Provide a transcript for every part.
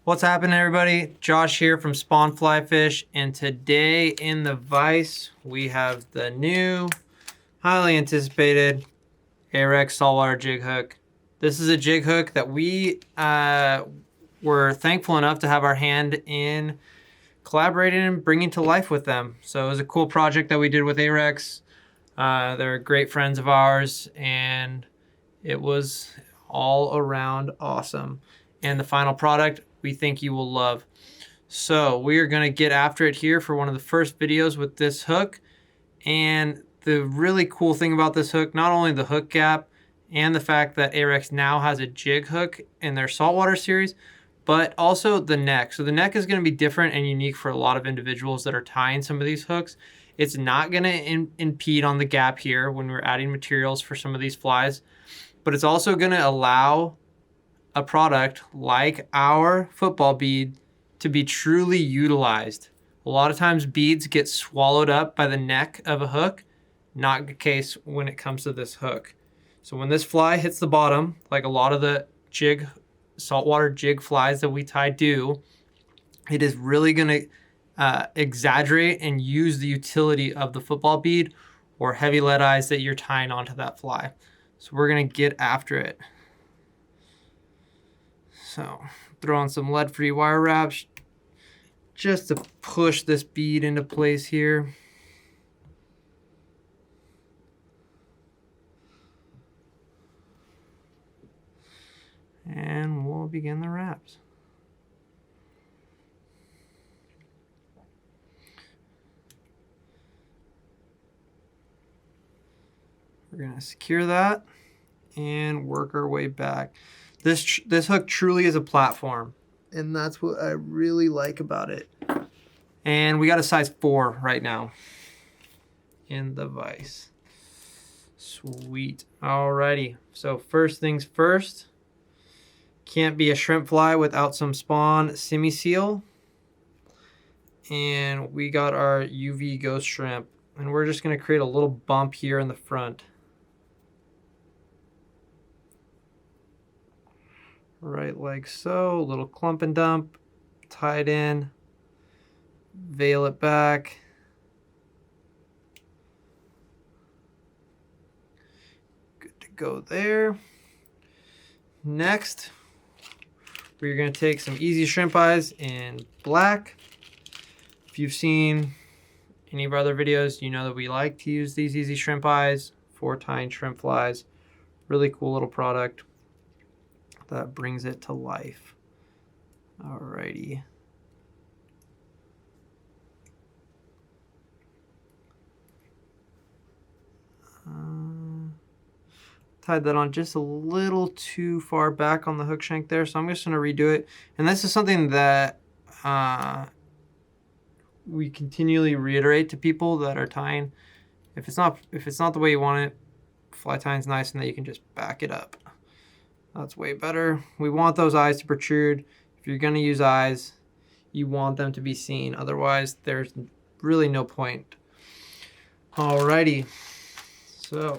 What's happening, everybody? Josh here from Spawn Fly Fish, and today in the vise we have the new, highly anticipated Ahrex saltwater jig hook. This is a jig hook that we were thankful enough to have our hand in collaborating and bringing to life with them. So it was a cool project that we did with Ahrex. They're great friends of ours, and it was all around awesome. And the final product we think you will love. So we are gonna get after it here for one of the first videos with this hook. And the really cool thing about this hook, not only the hook gap and the fact that Ahrex now has a jig hook in their saltwater series, but also the neck. So the neck is gonna be different and unique for a lot of individuals that are tying some of these hooks. It's not gonna impede on the gap here when we're adding materials for some of these flies, but it's also gonna allow a product like our football bead to be truly utilized. A lot of times beads get swallowed up by the neck of a hook, not the case when it comes to this hook. So when this fly hits the bottom, like a lot of the jig, saltwater jig flies that we tie do, it is really gonna exaggerate and use the utility of the football bead or heavy lead eyes that you're tying onto that fly. So we're gonna get after it. So throw on some lead-free wire wraps just to push this bead into place here. And we'll begin the wraps. We're gonna secure that and work our way back. This hook truly is a platform, and that's what I really like about it. And we got a size 4 right now in the vise. Sweet. Alrighty. So first things first, can't be a shrimp fly without some Spawn Simi seal. And we got our UV ghost shrimp, and we're just gonna create a little bump here in the front. Right, like so, a little clump and dump, tie it in, veil it back. Good to go there. Next, we're gonna take some easy shrimp eyes in black. If you've seen any of our other videos, you know that we like to use these easy shrimp eyes for tying shrimp flies. Really cool little product that brings it to life. Alrighty. Tied that on just a little too far back on the hook shank there, so I'm just going to redo it. And this is something that we continually reiterate to people that are tying. If it's not the way you want it, fly tying's nice, and that you can just back it up. That's way better. We want those eyes to protrude. If you're gonna use eyes, you want them to be seen. Otherwise, there's really no point. Alrighty. So,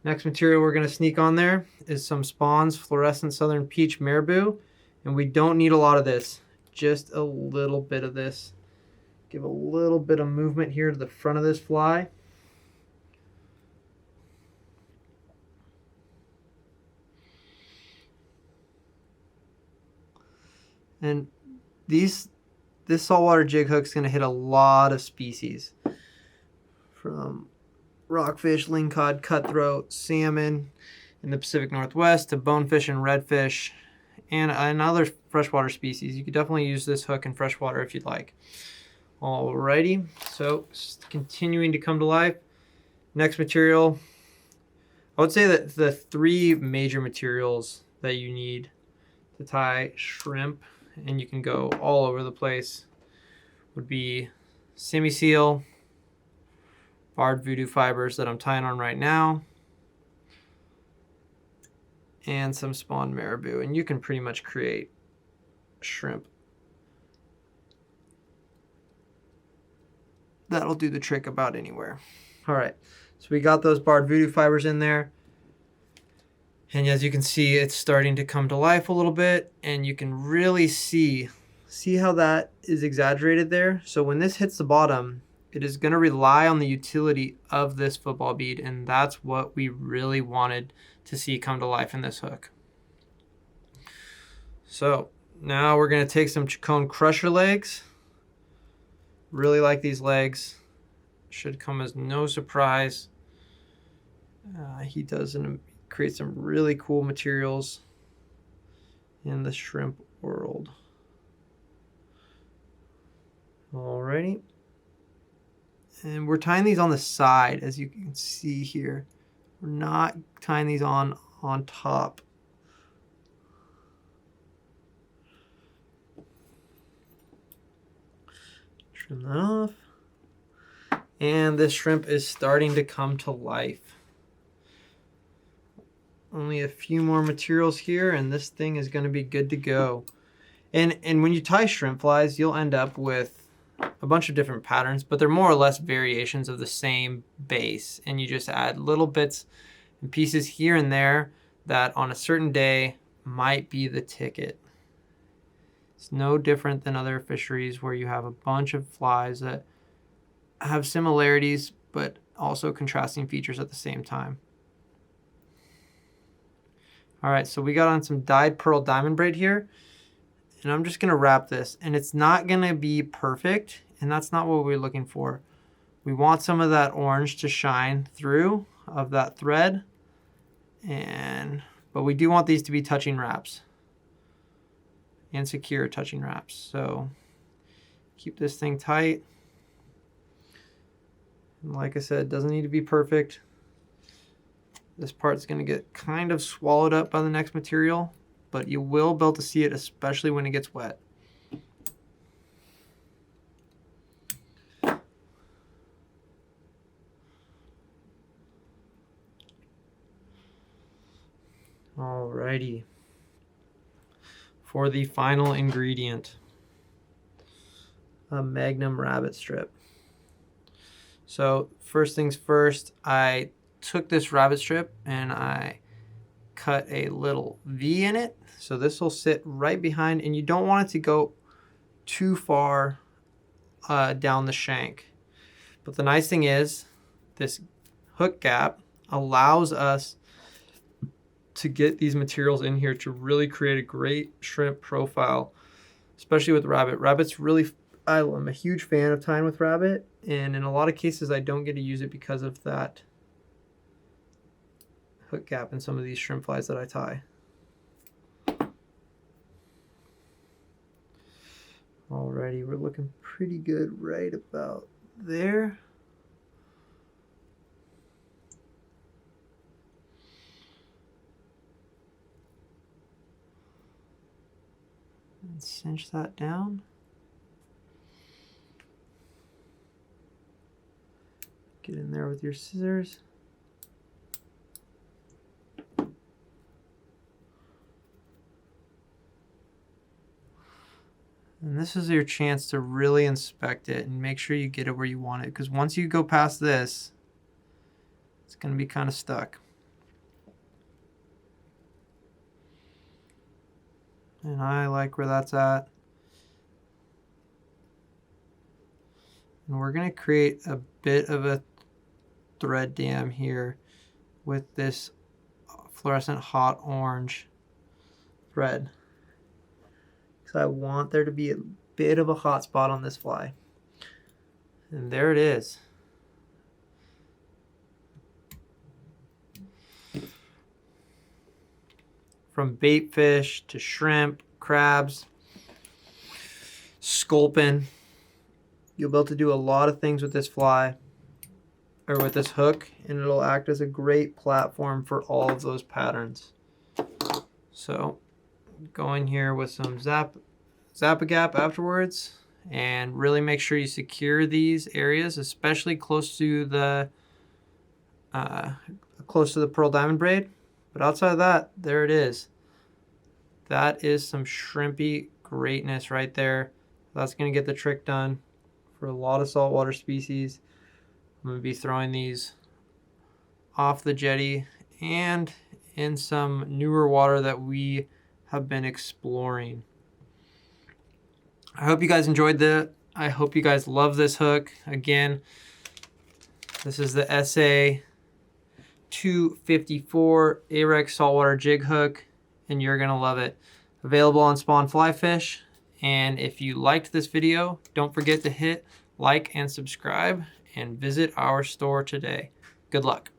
next material we're gonna sneak on there is some Spawn's Fluorescent Southern Peach Marabou. And we don't need a lot of this. Just a little bit of this. Give a little bit of movement here to the front of this fly. And this saltwater jig hook is going to hit a lot of species, from rockfish, lingcod, cutthroat, salmon in the Pacific Northwest to bonefish and redfish, and other freshwater species. You could definitely use this hook in freshwater if you'd like. Alrighty, so continuing to come to life. Next material, I would say that the 3 major materials that you need to tie shrimp, and you can go all over the place, would be Simi seal, barred voodoo fibers that I'm tying on right now, and some Spawn Marabou. And you can pretty much create shrimp that'll do the trick about anywhere. All right, so we got those barred voodoo fibers in there. And as you can see, it's starting to come to life a little bit, and you can really see how that is exaggerated there. So when this hits the bottom, it is going to rely on the utility of this football bead, and that's what we really wanted to see come to life in this hook. So now we're going to take some Chicone crusher legs. Really like these legs. Should come as no surprise. He create some really cool materials in the shrimp world. Alrighty. And we're tying these on the side, as you can see here. We're not tying these on top. Trim that off. And this shrimp is starting to come to life. Only a few more materials here, and this thing is going to be good to go. And when you tie shrimp flies, you'll end up with a bunch of different patterns, but they're more or less variations of the same base. And you just add little bits and pieces here and there that on a certain day might be the ticket. It's no different than other fisheries where you have a bunch of flies that have similarities, but also contrasting features at the same time. All right, so we got on some dyed pearl diamond braid here, and I'm just gonna wrap this, and it's not gonna be perfect, and that's not what we're looking for. We want some of that orange to shine through of that thread, but we do want these to be touching wraps and secure touching wraps. So keep this thing tight. And like I said, it doesn't need to be perfect. This part's going to get kind of swallowed up by the next material, but you will be able to see it, especially when it gets wet. Alrighty. For the final ingredient, a Magnum rabbit strip. So first things first, I took this rabbit strip and I cut a little V in it. So this will sit right behind, and you don't want it to go too far down the shank. But the nice thing is this hook gap allows us to get these materials in here to really create a great shrimp profile, especially with rabbit. Rabbit's really, I'm a huge fan of tying with rabbit, and in a lot of cases I don't get to use it because of that hook gap in some of these shrimp flies that I tie. Alrighty, we're looking pretty good right about there. And cinch that down. Get in there with your scissors. And this is your chance to really inspect it and make sure you get it where you want it, because once you go past this, it's going to be kind of stuck. And I like where that's at. And we're going to create a bit of a thread dam here with this fluorescent hot orange thread. So I want there to be a bit of a hot spot on this fly. And there it is. From bait fish to shrimp, crabs, sculpin. You'll be able to do a lot of things with this fly, or with this hook, and it'll act as a great platform for all of those patterns. So go in here with some Zap-A-Gap afterwards, and really make sure you secure these areas, especially close to the pearl diamond braid. But outside of that, there it is. That is some shrimpy greatness right there. That's going to get the trick done for a lot of saltwater species. I'm going to be throwing these off the jetty and in some newer water that we have been exploring. I hope you guys enjoyed that. I hope you guys love this hook. Again, this is the SA254 Ahrex saltwater jig hook, and you're gonna love it. Available on Spawn Fly Fish. And if you liked this video, don't forget to hit like and subscribe and visit our store today. Good luck.